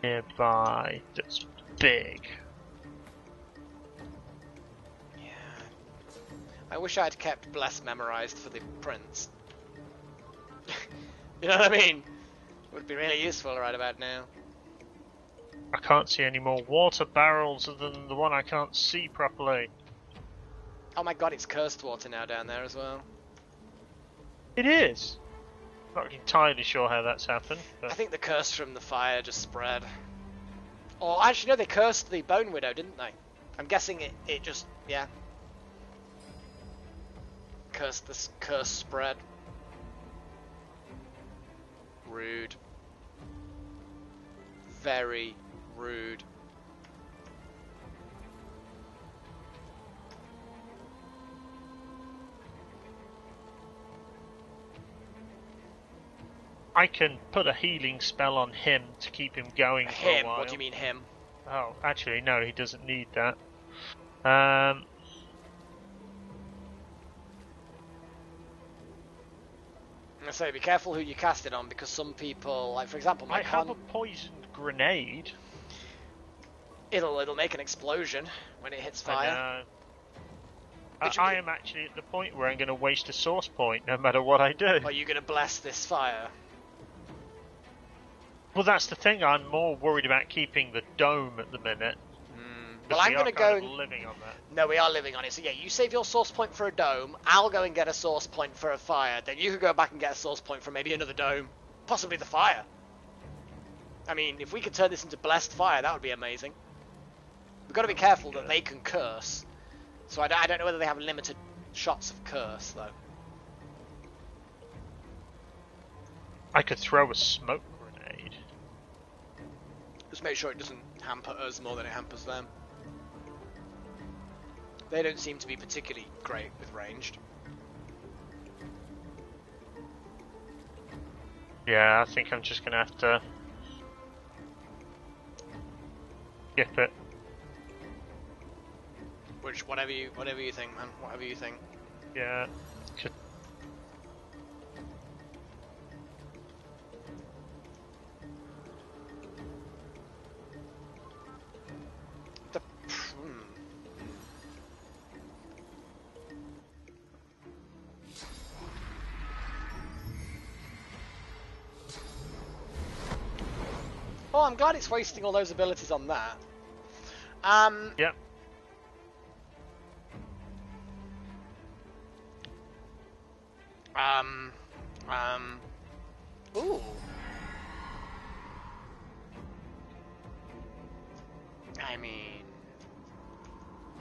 nearby that's big. Yeah. I wish I'd kept Bless memorized for the prince. You know what I mean? It would be really useful right about now. I can't see any more water barrels other than the one I can't see properly. Oh my god, it's cursed water now down there as well. It is. Not entirely sure how that's happened. But... I think the curse from the fire just spread. Or actually no, they cursed the Bone Widow, didn't they? I'm guessing it just, yeah. This curse spread. Rude. Very rude. I can put a healing spell on him to keep him going for a while. What do you mean him? Oh, actually no, he doesn't need that. I say, be careful who you cast it on, because some people, like for example, I have a poisoned grenade. It'll make an explosion when it hits fire. I am actually at the point where I'm going to waste a source point, no matter what I do. Are you going to bless this fire? Well, that's the thing. I'm more worried about keeping the dome at the minute. Well, I'm going to go. Living on that. No, we are living on it. So yeah, you save your source point for a dome. I'll go and get a source point for a fire. Then you can go back and get a source point for maybe another dome, possibly the fire. I mean, if we could turn this into blessed fire, that would be amazing. We've got to be careful that they can curse. So I don't know whether they have limited shots of curse though. I could throw a smoke grenade. Just make sure it doesn't hamper us more than it hampers them. They don't seem to be particularly great with ranged. Yeah, I think I'm just gonna have to skip it. Which whatever you think, man. Whatever you think. Yeah. Oh, I'm glad it's wasting all those abilities on that. Yep. Ooh. I mean,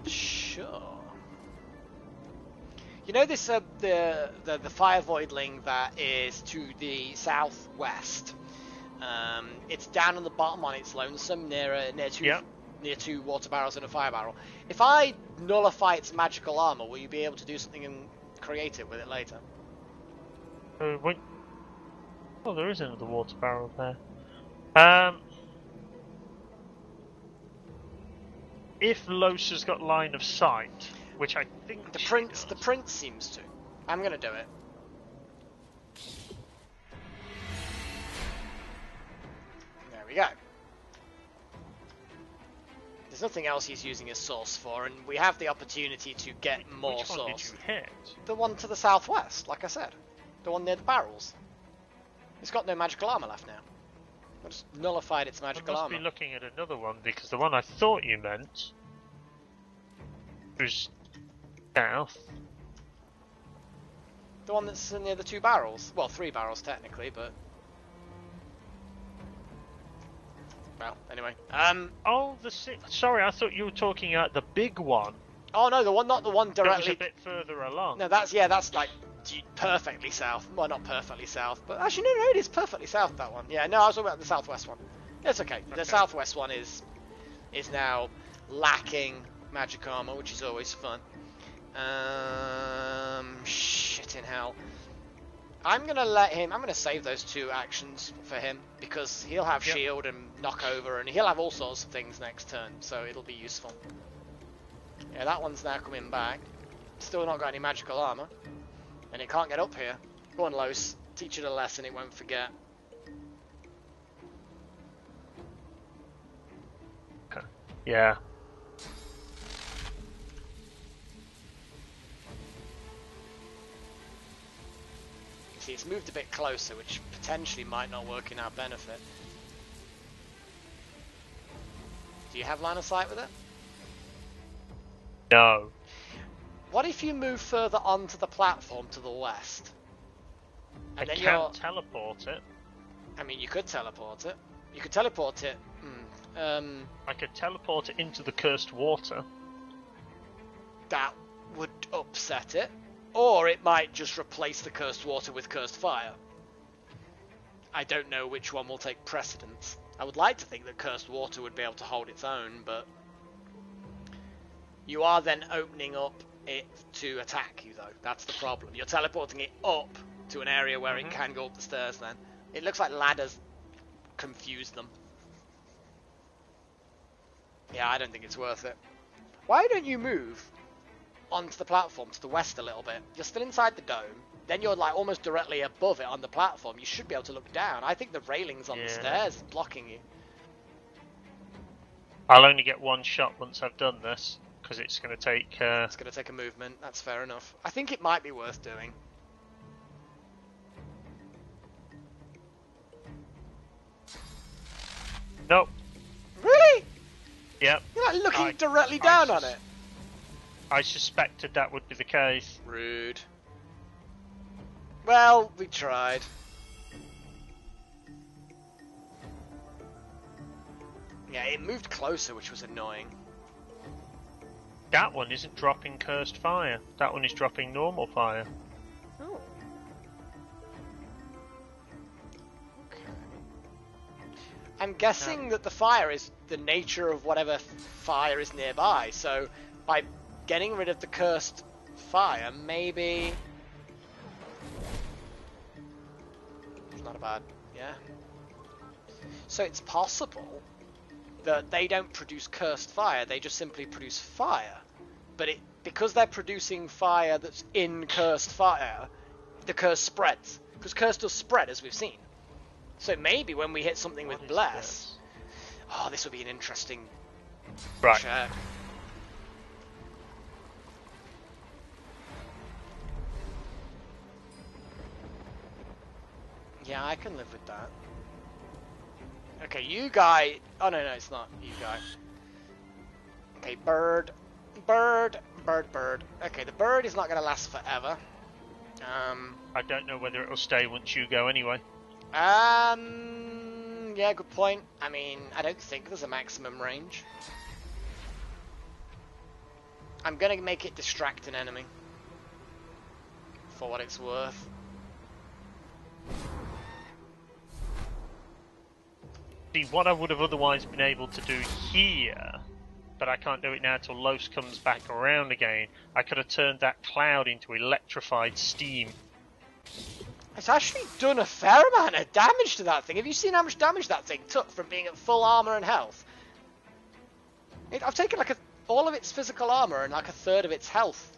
sure. You know this the fire voidling that is to the southwest. It's down on the bottom on its lonesome near two water barrels and a fire barrel. If I nullify its magical armor, will you be able to do something creative with it later? Wait. Oh, there is another water barrel there. If Los has got line of sight, which I think the prince seems to. I'm gonna do it. There we go. There's nothing else he's using his source for, and we have the opportunity to get more source. Which one source. did you hit? The one to the southwest, like I said. The one near the barrels. It's got no magical armor left now. I just nullified its magical armor. I must be looking at another one, because the one I thought you meant was south. The one that's near the two barrels. Well, three barrels technically, but... Well, anyway. Oh, sorry, I thought you were talking about the big one. Oh no, not the one directly... That was a bit further along. No, that's like perfectly south. Well, not perfectly south, but actually no, it is perfectly south, that one. Yeah, no, I was talking about the southwest one. It's okay. The southwest one is now lacking magic armor, which is always fun. Shit in hell. I'm gonna save those two actions for him, because he'll have shield and knock over, and he'll have all sorts of things next turn, so it'll be useful. Yeah, that one's now coming back. Still not got any magical armor. And it can't get up here. Go on, Los. Teach it a lesson it won't forget. Yeah. You see, it's moved a bit closer, which potentially might not work in our benefit. Do you have line of sight with it? No. What if you move further onto the platform to the west? And I then can't teleport it. I mean, you could teleport it. You could teleport it. I could teleport it into the cursed water. That would upset it. Or it might just replace the cursed water with cursed fire. I don't know which one will take precedence. I would like to think that cursed water would be able to hold its own, but you are then opening up it to attack you, though. That's the problem. You're teleporting it up to an area where it can go up the stairs then. It looks like ladders confuse them. Yeah, I don't think it's worth it. Why don't you move onto the platform to the west a little bit? You're still inside the dome. Then you're like almost directly above it on the platform. You should be able to look down. I think the railings on the stairs is blocking you. I'll only get one shot once I've done this, because it's going to take... It's going to take a movement. That's fair enough. I think it might be worth doing. Nope. Really? Yep. You're like looking directly down on it. I suspected that would be the case. Rude. Well, we tried. Yeah, it moved closer, which was annoying. That one isn't dropping cursed fire. That one is dropping normal fire. Oh. Okay. I'm guessing that the fire is the nature of whatever fire is nearby, so by getting rid of the cursed fire, maybe... It's not a bad... yeah. So it's possible that they don't produce cursed fire, they just simply produce fire. But because they're producing fire that's in cursed fire, the curse spreads. Because curse does spread, as we've seen. So maybe when we hit something with Bless... Oh, this would be an interesting check. Yeah, I can live with that. Okay, you guy... Oh, no, it's not you guy. Okay, bird. Bird. Okay, the bird is not going to last forever. I don't know whether it'll stay once you go anyway. Yeah, good point. I mean, I don't think there's a maximum range. I'm going to make it distract an enemy. For what it's worth. See, what I would have otherwise been able to do here, but I can't do it now till Los comes back around again, I could have turned that cloud into electrified steam. It's actually done a fair amount of damage to that thing. Have you seen how much damage that thing took from being at full armor and health? I've taken like all of its physical armor and like a third of its health.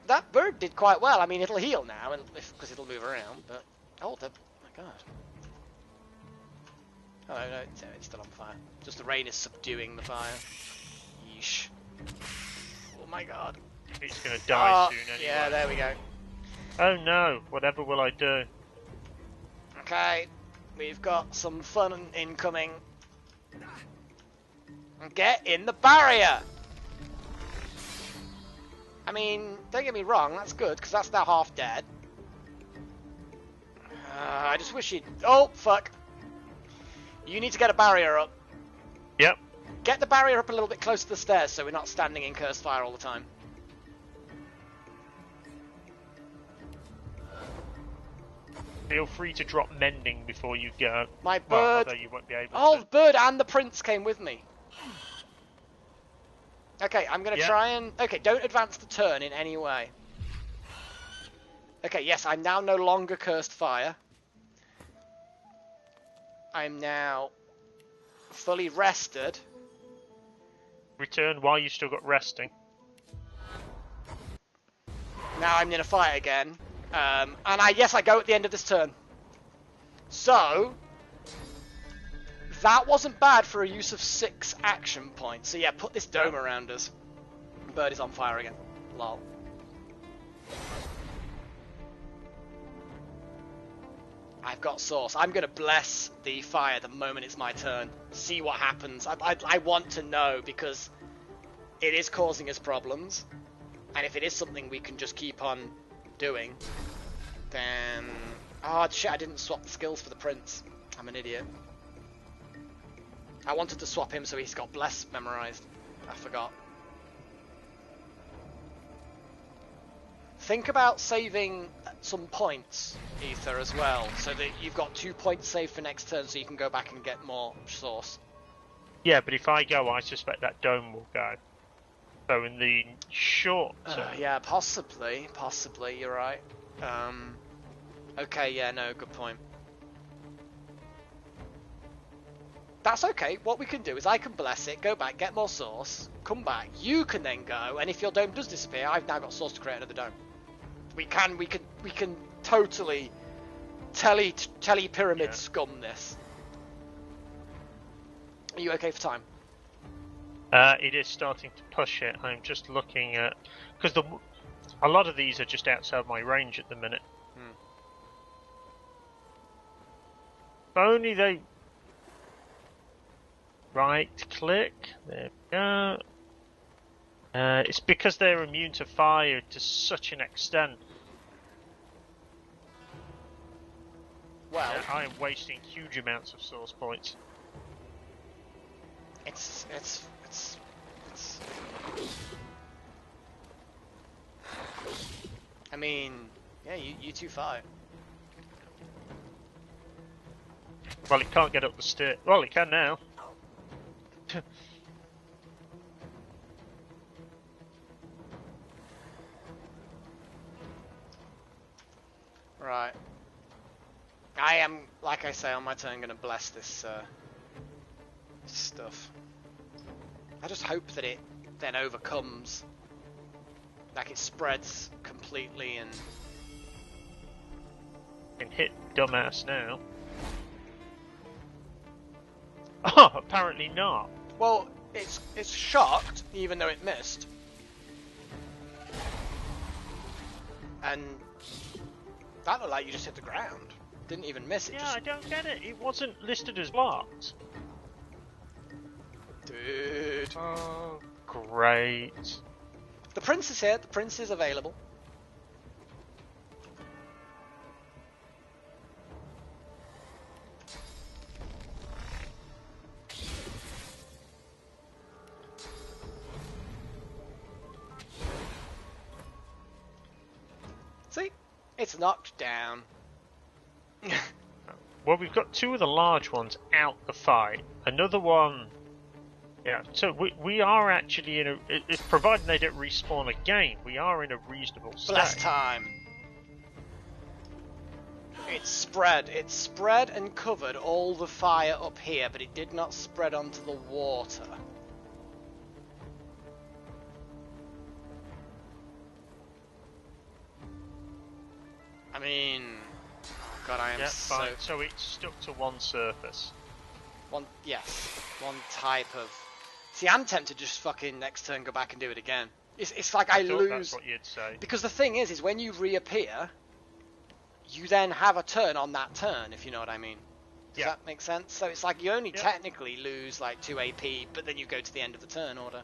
That bird did quite well. I mean, it'll heal now because it'll move around, but... Oh, my god. Oh, no, it's still on fire. Just the rain is subduing the fire. Yeesh. Oh my god. It's going to die soon anyway. Yeah, there we go. Oh no, whatever will I do? Okay, we've got some fun incoming. Get in the barrier! I mean, don't get me wrong, that's good, because that's now half dead. I just wish you'd... Oh, fuck. You need to get a barrier up. Yep. Get the barrier up a little bit closer to the stairs so we're not standing in cursed fire all the time. Feel free to drop mending before you go. My bird... Well, although you won't be able Oh, to. the bird and the prince came with me. Okay, I'm going to try and... Okay, don't advance the turn in any way. Okay, yes, I'm now no longer cursed fire. I'm now fully rested. Return while you still got resting. Now I'm in a fight again. And I go at the end of this turn. So, That wasn't bad for a use of 6 action points. So yeah, put this dome around us. Bird is on fire again. Lol. I've got source. I'm going to bless the fire the moment it's my turn. See what happens. I want to know, because it is causing us problems. And if it is something we can just keep on doing, then... Oh shit, I didn't swap the skills for the prince. I'm an idiot. I wanted to swap him so he's got bless memorized. I forgot. Think about saving some points, Aether, as well, so that you've got 2 points saved for next turn, so you can go back and get more source. Yeah, but if I go, I suspect that dome will go. So in the short term... yeah, possibly, you're right. Okay, yeah, no, good point. That's okay. What we can do is I can bless it, go back, get more source, come back. You can then go, and if your dome does disappear, I've now got source to create another dome. We can totally telly pyramid scum this. Are you okay for time? It is starting to push it. I'm just looking at... Because a lot of these are just outside my range at the minute. If only they... Right click. There we go. It's because they're immune to fire to such an extent. Well, I am wasting huge amounts of source points. It's I mean, yeah, you two fight. Well, it can't get up the stairs. Well, it can now. Right. I am, like I say, on my turn, going to bless this stuff. I just hope that it then overcomes, like it spreads completely and... Can hit dumbass now. Oh, apparently not. Well, it's shocked, even though it missed. And that looked like you just hit the ground. Didn't even miss it. Yeah, I don't get it. It wasn't listed as locked. Dude. Oh, great. The prince is here. The prince is available. See? It's knocked down. Well, we've got 2 of the large ones out the fight. Another one... Yeah, so we are actually in a... provided they don't respawn again, we are in a reasonable state. Blast time. It spread and covered all the fire up here, but it did not spread onto the water. I mean... Oh god, I am so... Fine. So it's stuck to one surface. Yes. One type of... See, I'm tempted to just fucking next turn go back and do it again. It's like I lose... That's what you'd say. Because the thing is when you reappear, you then have a turn on that turn, if you know what I mean. Does that make sense? So it's like you only technically lose like 2 AP, but then you go to the end of the turn order.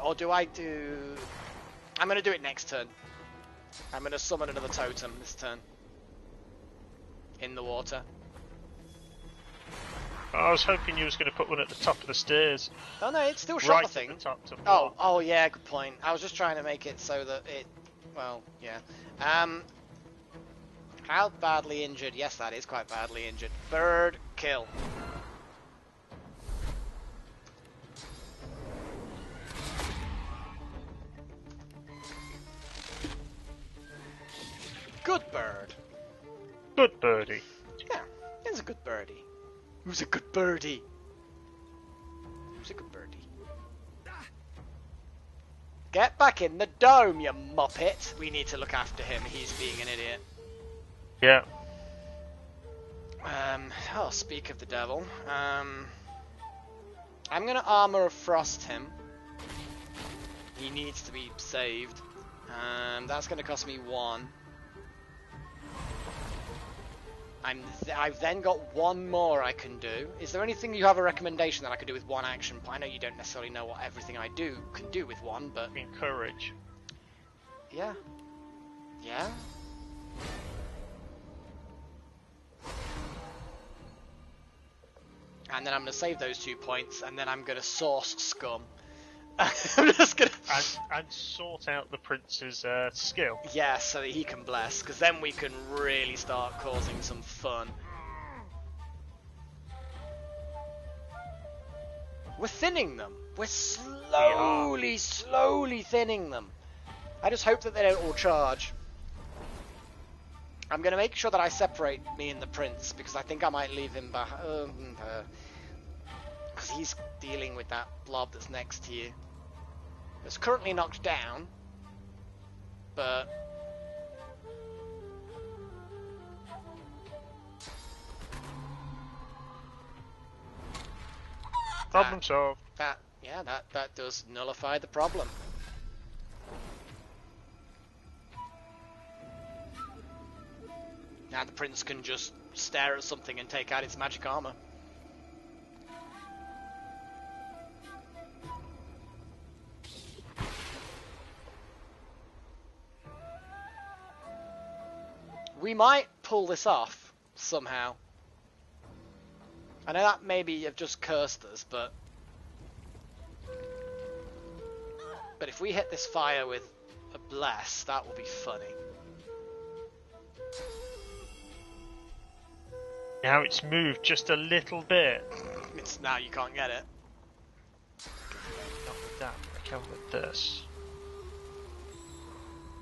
Or do I do... I'm going to do it next turn. I'm going to summon another totem this turn. In the water. I was hoping you was going to put one at the top of the stairs. Oh no, it's still shot the thing. At the top to oh yeah, good point. I was just trying to make it so that it... Well, yeah. How badly injured? Yes, that is quite badly injured. Bird kill. Good bird. Good birdie. Yeah, it's a good birdie. Who's a good birdie? Who's a good birdie? Get back in the dome, you muppet. We need to look after him. He's being an idiot. Yeah. Oh, speak of the devil. I'm gonna Armor of Frost him. He needs to be saved. That's gonna cost me 1. I've then got 1 more I can do. Is there anything you have a recommendation that I could do with 1 action? I know you don't necessarily know what everything I do can do with 1, but... Encourage. Yeah. Yeah? And then I'm going to save those 2 points, and then I'm going to source Scum. I'm just going to... And sort out the prince's skill. Yeah, so that he can bless, because then we can really start causing some fun. We're thinning them. We're slowly thinning them. I just hope that they don't all charge. I'm going to make sure that I separate me and the prince, because I think I might leave him behind. Because he's dealing with that blob that's next to you. It's currently knocked down, but... Problem solved. That does nullify the problem. Now the prince can just stare at something and take out its magic armor. We might pull this off somehow. I know that maybe have just cursed us, but if we hit this fire with a bless, that will be funny. Now it's moved just a little bit. It's now you can't get it. Not with that, but I can with this.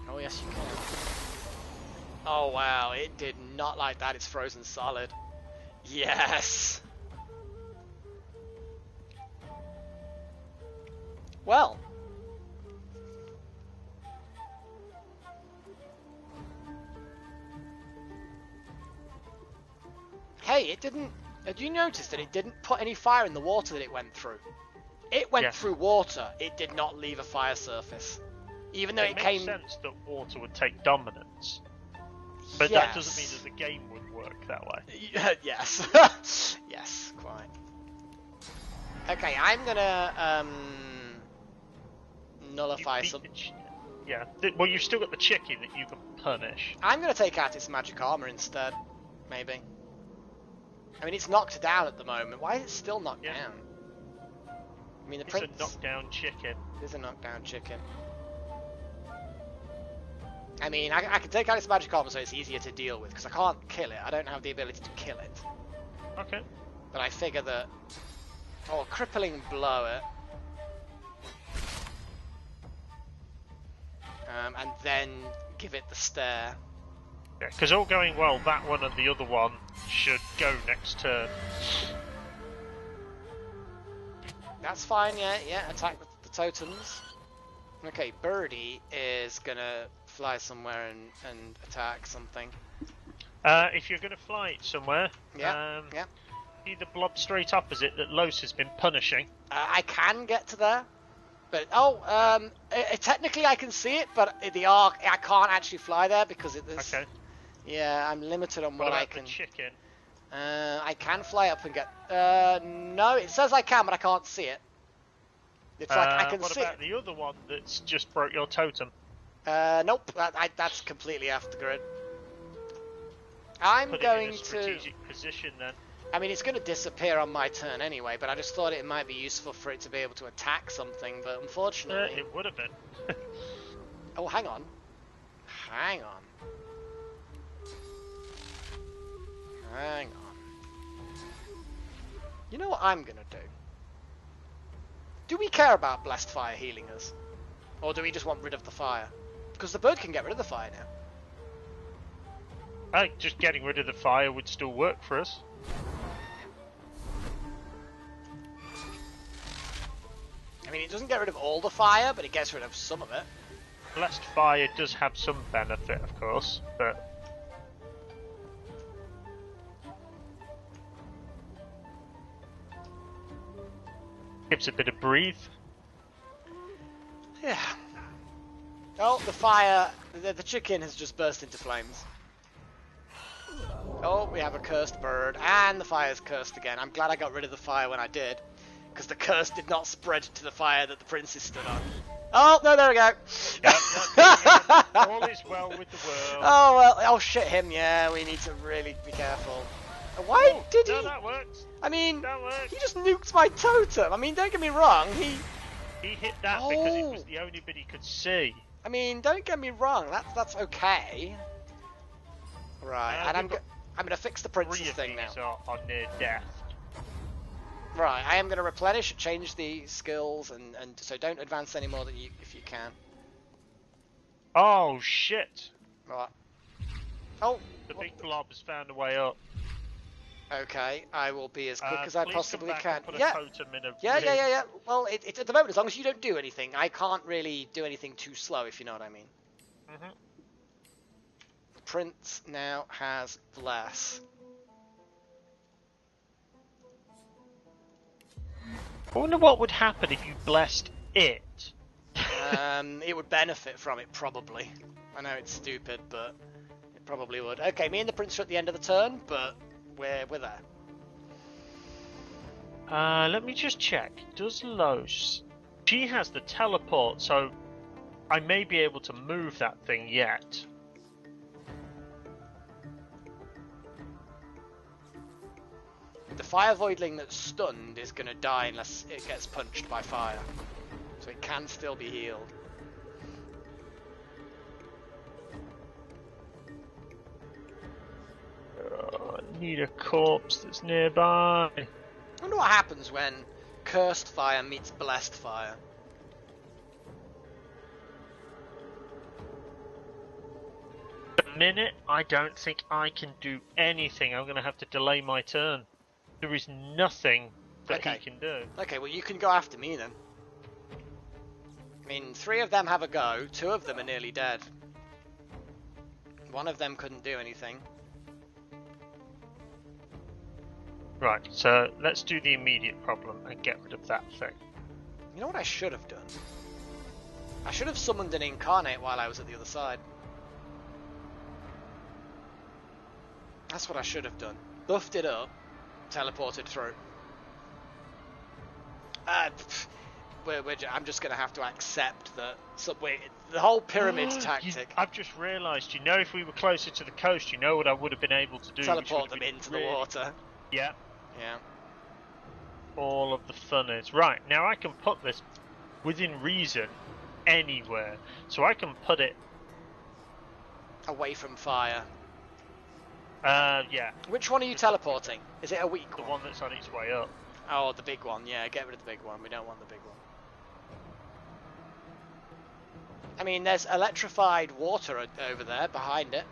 Oh yes, you can. Oh wow, it did not like that. It's frozen solid. Yes. Well. Hey, it didn't... Did you notice that it didn't put any fire in the water that it went through? It went through water. It did not leave a fire surface. Even though it came... It makes sense that water would take dominance. But that doesn't mean that the game would work that way. Yes. Yes, quite. Okay, I'm gonna nullify some... Yeah, well you've still got the chicken that you can punish. I'm gonna take out its magic armor instead, maybe. I mean, it's knocked down at the moment. Why is it still knocked down? I mean, the prince... It's a knockdown chicken. It is a knockdown chicken. I mean, I can take out its magic armor so it's easier to deal with, because I can't kill it. I don't have the ability to kill it. Okay. But I figure that... Oh, a crippling blow it. And then give it the stare. Yeah, because all going well, that one and the other one should go next turn. That's fine, yeah, attack with the totems. Okay, Birdie is gonna fly somewhere and attack something. If you're gonna fly it somewhere, yeah. Either blob straight opposite that Los has been punishing. I can get to there, but technically I can see it, but the arc I can't actually fly there because there's. Okay. Yeah, I'm limited on what I can. The chicken? I can fly up and get. No, it says I can, but I can't see it. It's like I can see it. What about the other one that's just broke your totem? Nope, that's completely off the grid. I'm Put going it in a strategic position then. I mean, it's going to disappear on my turn anyway, but I just thought it might be useful for it to be able to attack something, but unfortunately... it would have been. Oh, hang on. Hang on. Hang on. You know what I'm going to do? Do we care about Blessed Fire healing us? Or do we just want rid of the fire? Because the bird can get rid of the fire now. I think just getting rid of the fire would still work for us. I mean, it doesn't get rid of all the fire, but it gets rid of some of it. Blessed Fire does have some benefit, of course, but... Gives a bit of breathe. Yeah. Oh, the fire, the chicken has just burst into flames. Oh, we have a cursed bird, and the fire's cursed again. I'm glad I got rid of the fire when I did, because the curse did not spread to the fire that the princess stood on. Oh, no, there we go. All is well with the world. Oh, well, oh shit, him, yeah, we need to really be careful. Why did he? No, that works. I mean, That works. he just nuked my totem. I mean, don't get me wrong, he hit that because it was the only bit he could see. I mean, don't get me wrong, that's okay. Right, and I'm gonna fix the princess thing now. Are near death. Right, I am gonna replenish, change the skills, and so don't advance any more than you if you can. Oh shit! Right. Oh, the big blob has found a way up. Okay, I will be as quick as I possibly can. Yeah. Well, it's at the moment, as long as you don't do anything, I can't really do anything too slow, if you know what I mean. Mm-hmm. The prince now has bless. I wonder what would happen if you blessed it. It would benefit from it, probably. I know it's stupid, but it probably would. Okay, me and the prince are at the end of the turn, but we're there. Let me just check. Does Los... She has the teleport, so I may be able to move that thing yet. The fire voidling that's stunned is going to die unless it gets punched by fire. So it can still be healed. Need a corpse that's nearby. I wonder what happens when cursed fire meets blessed fire. At the minute, I don't think I can do anything. I'm going to have to delay my turn. There is nothing that he can do. Okay, well you can go after me then. I mean, 3 of them have a go, 2 of them are nearly dead. 1 of them couldn't do anything. Right, so let's do the immediate problem and get rid of that thing. You know what I should have done? I should have summoned an incarnate while I was at the other side. That's what I should have done. Buffed it up, teleported through. I'm just going to have to accept that the whole pyramid tactic. I've just realised, if we were closer to the coast, what I would have been able to do? Teleport them into the water. Yeah. Yeah. All of the fun is. Right, now I can put this within reason anywhere. So I can put it... away from fire. Yeah. Which one are you teleporting? Is it a weak one? The one that's on its way up. Oh, the big one. Yeah, get rid of the big one. We don't want the big one. I mean, there's electrified water over there behind it.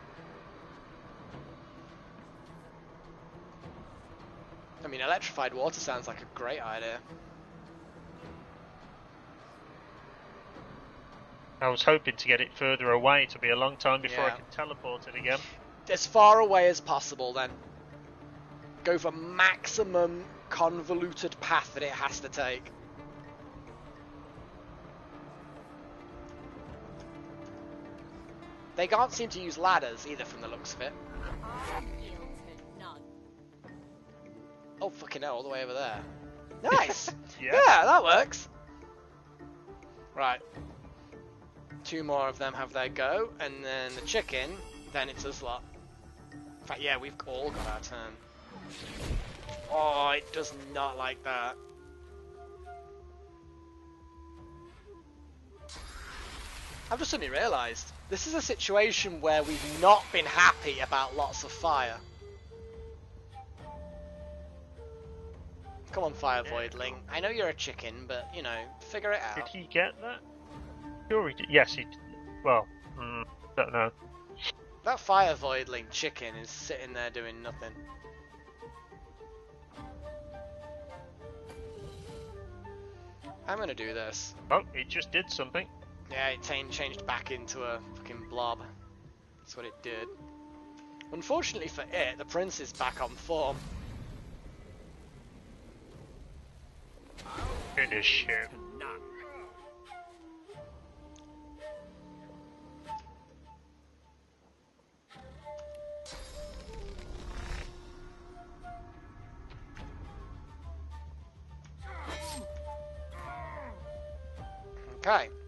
I mean, electrified water sounds like a great idea. I was hoping to get it further away. It'll be a long time before I can teleport it again. As far away as possible, then. Go for maximum convoluted path that it has to take. They can't seem to use ladders either from the looks of it. Oh, fucking hell, all the way over there. Nice! Yeah, that works. Right. 2 more of them have their go, and then the chicken, then it's us lot. In fact, yeah, we've all got our turn. Oh, it does not like that. I've just suddenly realised, this is a situation where we've not been happy about lots of fire. Come on, Fire Voidling. I know you're a chicken, but, figure it out. Did he get that? Sure he did. Yes, he did. Well, don't know. That Fire Voidling chicken is sitting there doing nothing. I'm gonna do this. Oh, it just did something. Yeah, it changed back into a fucking blob. That's what it did. Unfortunately for it, the prince is back on form. Finish him. Okay.